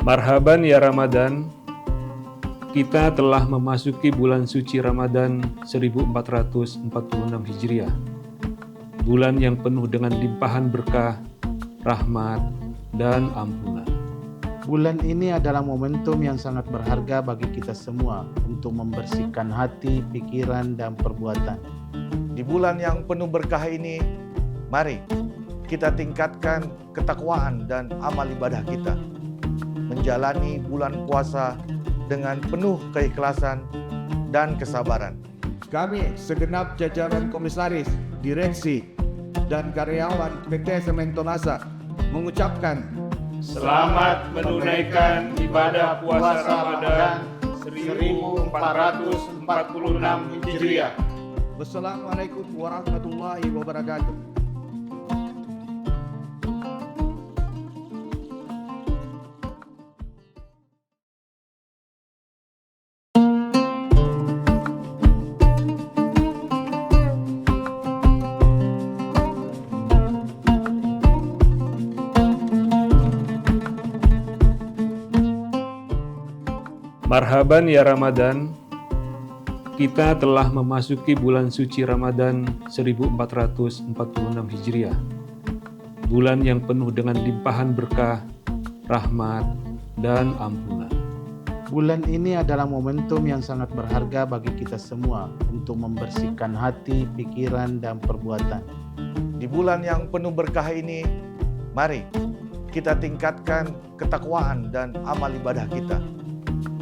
Marhaban ya Ramadan, kita telah memasuki bulan suci Ramadan 1446 Hijriah. Bulan yang penuh dengan limpahan berkah, rahmat, dan ampunan. Bulan ini adalah momentum yang sangat berharga bagi kita semua untuk membersihkan hati, pikiran, dan perbuatan. Di bulan yang penuh berkah ini, mari kita tingkatkan ketakwaan dan amal ibadah kita. Menjalani bulan puasa dengan penuh keikhlasan dan kesabaran. Kami segenap jajaran komisaris, direksi, dan karyawan PT Semen Tonasa mengucapkan Selamat menunaikan ibadah puasa Ramadan 1446 Hijriah. Wassalamualaikum warahmatullahi wabarakatuh. Marhaban ya Ramadan, kita telah memasuki bulan suci Ramadan 1446 Hijriah. Bulan yang penuh dengan limpahan berkah, rahmat, dan ampunan. Bulan ini adalah momentum yang sangat berharga bagi kita semua untuk membersihkan hati, pikiran, dan perbuatan. Di bulan yang penuh berkah ini, mari kita tingkatkan ketakwaan dan amal ibadah kita.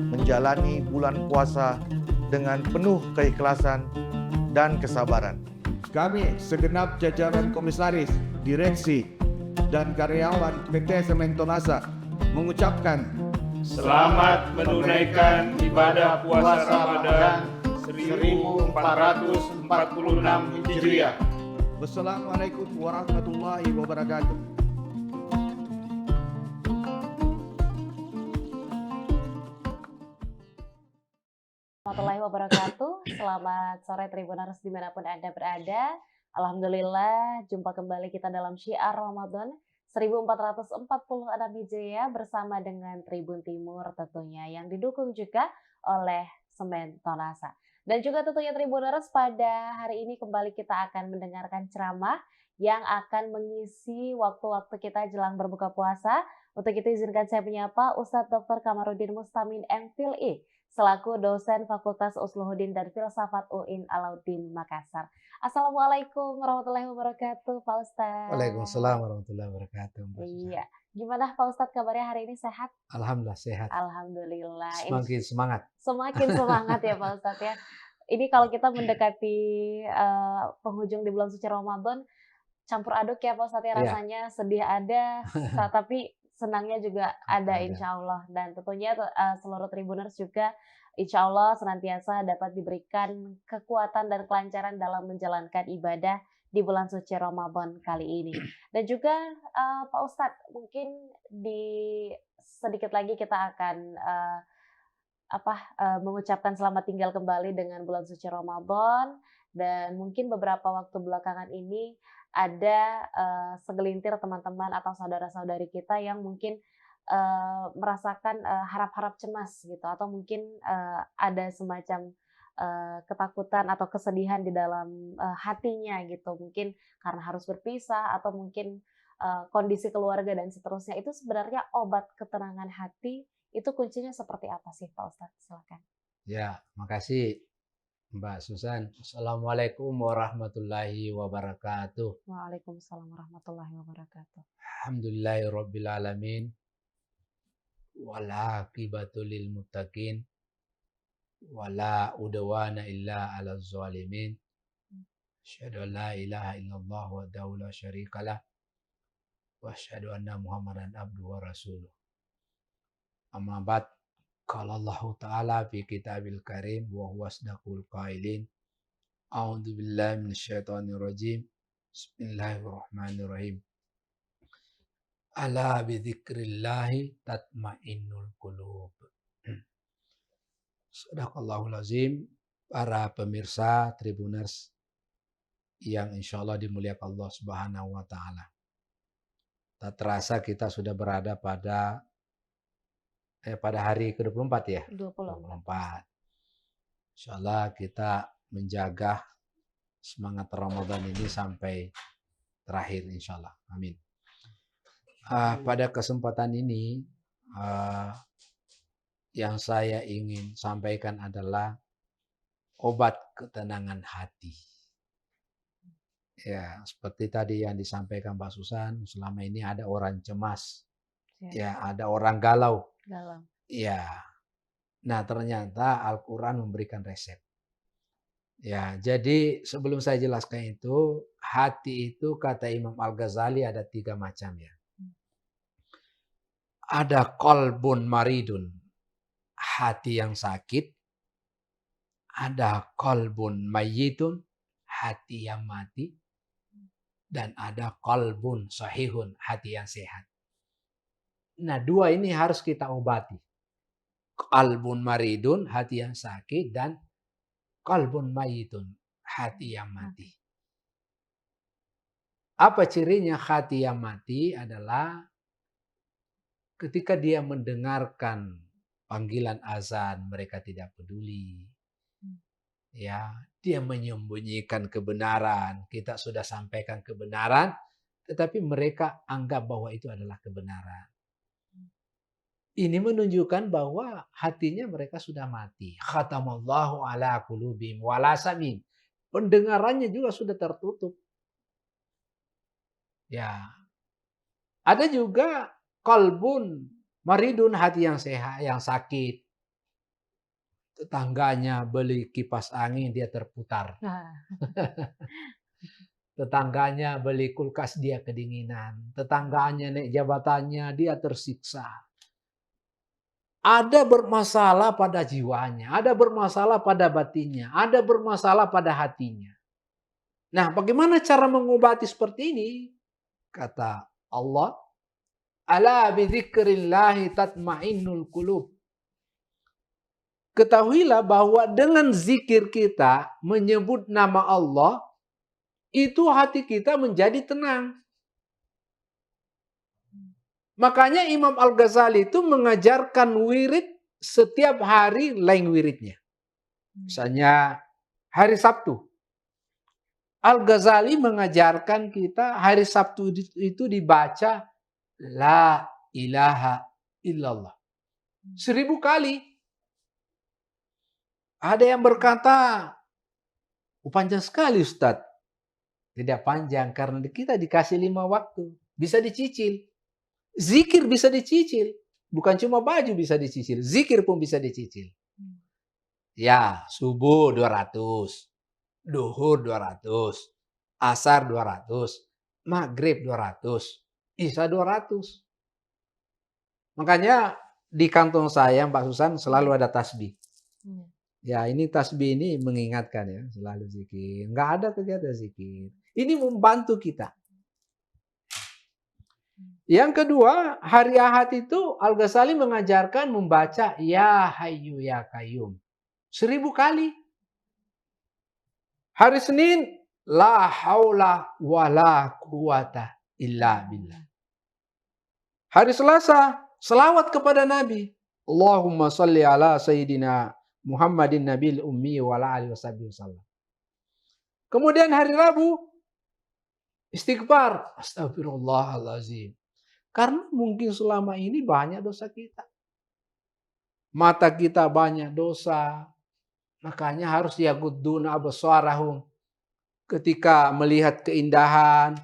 Menjalani bulan puasa dengan penuh keikhlasan dan kesabaran. Kami segenap jajaran komisaris, direksi, dan karyawan PT Semen Tonasa mengucapkan Selamat menunaikan ibadah puasa Ramadan 1446 Hijriah. Wassalamualaikum warahmatullahi wabarakatuh. Warahmatullahi wabarakatuh. Selamat sore Tribuners dimanapun Anda berada. Alhamdulillah, jumpa kembali kita dalam Syiar Ramadan 1446 Hijriah bersama dengan Tribun Timur tentunya yang didukung juga oleh Semen Tonasa. Dan juga tentunya Tribuners, pada hari ini kembali kita akan mendengarkan ceramah yang akan mengisi waktu-waktu kita jelang berbuka puasa. Untuk itu izinkan saya menyapa Ustadz Dr. Kamarudin Mustamin MPhilI selaku dosen Fakultas Usluhuddin dan Filsafat UIN Alauddin Makassar. Assalamualaikum warahmatullahi wabarakatuh, Pak Ustadz. Waalaikumsalam warahmatullahi wabarakatuh. Iya, gimana Pak Ustadz kabarnya hari ini, sehat? Alhamdulillah sehat. Alhamdulillah. Semakin semangat. Semakin semangat ya Pak Ustadz ya. Ini kalau kita mendekati penghujung di bulan suci Ramadan, campur aduk ya Pak Ustadz ya, rasanya sedih ada, tapi senangnya juga ada insya Allah. Dan tentunya seluruh Tribuners juga insya Allah senantiasa dapat diberikan kekuatan dan kelancaran dalam menjalankan ibadah di bulan suci Ramadan kali ini. Dan juga Pak Ustadz, mungkin sedikit lagi kita akan mengucapkan selamat tinggal kembali dengan bulan suci Ramadan. Dan mungkin beberapa waktu belakangan ini ada segelintir teman-teman atau saudara-saudari kita yang mungkin merasakan harap-harap cemas gitu, atau mungkin ada semacam ketakutan atau kesedihan di dalam hatinya gitu, mungkin karena harus berpisah atau mungkin kondisi keluarga dan seterusnya. Itu sebenarnya obat ketenangan hati itu kuncinya seperti apa sih Pak Ustadz? Silakan. Ya, makasih Mbak Susan. Assalamualaikum warahmatullahi wabarakatuh. Waalaikumsalam warahmatullahi wabarakatuh. Alhamdulillahirabbil alamin. Wal aqibatu lil muttaqin. Wala udwana illa 'alal zalimin. Asyhadu an la ilaha illallah wahdahu la syarikalah. Wa asyhadu anna Muhammadan abduhu wa rasuluh. Amma ba'd. Qala Allah Ta'ala fi kitabil karim wa huwa asdaqul qailin. A'udzu billahi minasyaitonir rajim. Bismillahirrahmanirrahim. Ala bi dzikrillahi tatmainnul qulub. Shadaqallahul azim. Para pemirsa Tribuners yang insya Allah dimuliakan Allah Subhanahu wa Ta'ala. Tak terasa kita sudah berada pada pada hari ke-24 ya. 24. 24. Insyaallah kita menjaga semangat Ramadan ini sampai terakhir insyaallah. Amin. Pada kesempatan ini yang saya ingin sampaikan adalah obat ketenangan hati. Ya, seperti tadi yang disampaikan Mbak Susan, selama ini ada orang cemas. Ya, ada orang galau. Galau. Ya. Nah, ternyata Al-Qur'an memberikan resep. Ya, jadi sebelum saya jelaskan itu, hati itu kata Imam Al-Ghazali ada 3 macam ya. Ada qalbun maridun, hati yang sakit. Ada qalbun mayyitun, hati yang mati. Dan ada qalbun sahihun, hati yang sehat. Nah, 2 ini harus kita obati. Qalbun maridun, hati yang sakit, dan qalbun mayyitun, hati yang mati. Apa cirinya hati yang mati adalah ketika dia mendengarkan panggilan azan, mereka tidak peduli. Ya, dia menyembunyikan kebenaran. Kita sudah sampaikan kebenaran, tetapi mereka anggap bahwa itu adalah kebenaran. Ini menunjukkan bahwa hatinya mereka sudah mati. Khatamallahu ala qulubihim wala samim. Pendengarannya juga sudah tertutup. Ya. Ada juga qalbun maridun, hati yang sehat, yang sakit. Tetangganya beli kipas angin, dia terputar. Tetangganya beli kulkas, dia kedinginan. Tetangganya naik jabatannya, dia tersiksa. Ada bermasalah pada jiwanya, ada bermasalah pada batinnya, ada bermasalah pada hatinya. Nah, bagaimana cara mengobati seperti ini? Kata Allah, ala bidzikrillahi tatmainnul qulub. Ketahuilah bahwa dengan zikir kita menyebut nama Allah, itu hati kita menjadi tenang. Makanya Imam Al-Ghazali itu mengajarkan wirid setiap hari lain wiridnya. Misalnya hari Sabtu. Al-Ghazali mengajarkan kita hari Sabtu itu dibaca La ilaha illallah 1000 kali. Ada yang berkata, panjang sekali Ustadz. Tidak panjang karena kita dikasih 5 waktu. Bisa dicicil. Zikir bisa dicicil. Bukan cuma baju bisa dicicil. Zikir pun bisa dicicil. Ya, subuh 200. Duhur 200. Asar 200. Maghrib 200. Isya 200. Makanya di kantong saya Mbak Susan selalu ada tasbih. Ya, ini tasbih ini mengingatkan ya, selalu zikir. Enggak ada kegiatan zikir. Ini membantu kita. Yang kedua, hari Ahad itu Al-Ghazali mengajarkan membaca Ya Hayyu Ya Qayyum 1000 kali. Hari Senin, La haula wala quwata illa billah. Hari Selasa, selawat kepada Nabi. Allahumma salli ala Sayyidina Muhammadin Nabil Ummi wa ala alihi wasallam. Kemudian hari Rabu, istighfar. Astagfirullahaladzim. Karena mungkin selama ini banyak dosa kita. Mata kita banyak dosa. Makanya harus yagudduna absarahum. Ketika melihat keindahan,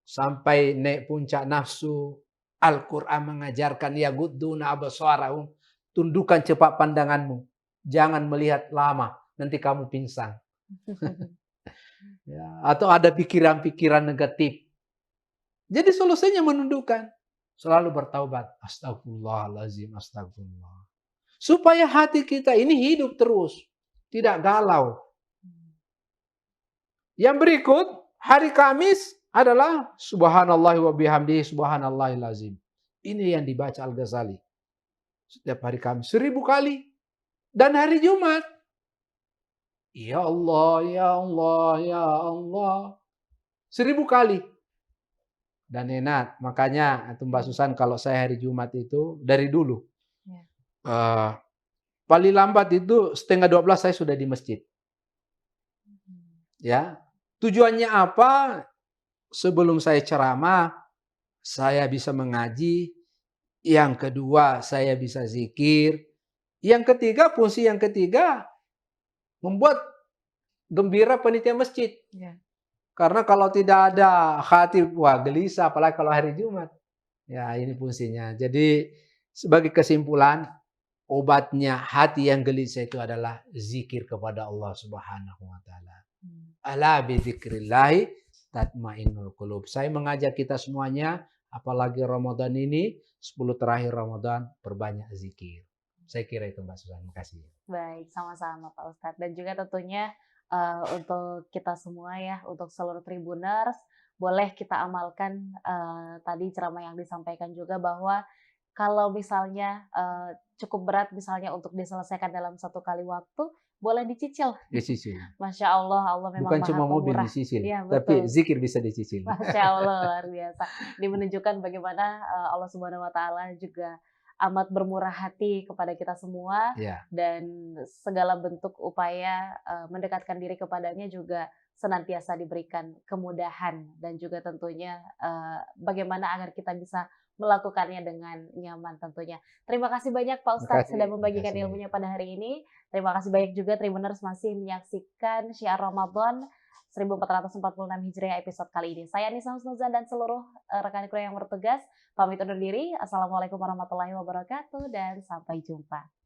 sampai naik puncak nafsu. Al-Quran mengajarkan yagudduna absarahum. Tundukkan cepat pandanganmu. Jangan melihat lama, nanti kamu pingsan. Ya, atau ada pikiran-pikiran negatif. Jadi solusinya menundukkan. Selalu bertaubat. Astagfirullahaladzim, astagfirullah. Supaya hati kita ini hidup terus. Tidak galau. Yang berikut, hari Kamis adalah Subhanallah wa bihamdihi subhanallahil azim. Ini yang dibaca Al-Ghazali. Setiap hari Kamis 1000 kali. Dan hari Jumat, Ya Allah, Ya Allah, Ya Allah, 1000 kali. Dan enak, makanya Mbak Susan kalau saya hari Jumat itu dari dulu. Eh, paling lambat itu 11:30 saya sudah di masjid. Ya, tujuannya apa? Sebelum saya ceramah, saya bisa mengaji. Yang kedua, saya bisa zikir. Yang ketiga, fungsi yang ketiga, membuat gembira panitia masjid. Ya. Karena kalau tidak ada khatib, wah gelisah, apalagi kalau hari Jumat. Ya, ini fungsinya. Jadi, sebagai kesimpulan, obatnya hati yang gelisah itu adalah zikir kepada Allah Subhanahu wa taala. Ala bi dzikrillahi tatmainnul qulub. Saya mengajak kita semuanya, apalagi Ramadan ini, 10 terakhir Ramadan, perbanyak zikir. Saya kira itu Mbak Susan. Terima kasih. Baik, sama-sama Pak Ustadz. Dan juga tentunya untuk kita semua ya, untuk seluruh Tribuners, boleh kita amalkan tadi ceramah yang disampaikan juga bahwa kalau misalnya cukup berat misalnya untuk diselesaikan dalam satu kali waktu, boleh dicicil. Dicicil. Masya Allah, Allah memang Bukan maha cuma mobil pemurah. dicicil, Iya, tapi betul. zikir bisa dicicil. Masya Allah, luar biasa. Ini menunjukkan bagaimana Allah Subhanahu wa taala juga amat bermurah hati kepada kita semua, Ya. dan segala bentuk upaya mendekatkan diri kepadanya juga senantiasa diberikan kemudahan, dan juga tentunya bagaimana agar kita bisa melakukannya dengan nyaman tentunya. Terima kasih banyak Pak Ustadz kasih. sudah membagikan Terima kasih. ilmunya pada hari ini. Terima kasih banyak juga Tribuners masih menyaksikan Syiar Ramadan 1446 Hijriah episode kali ini. Saya Nisa Husnuzan dan seluruh rekan kru yang bertugas pamit undur diri. Assalamualaikum warahmatullahi wabarakatuh dan sampai jumpa.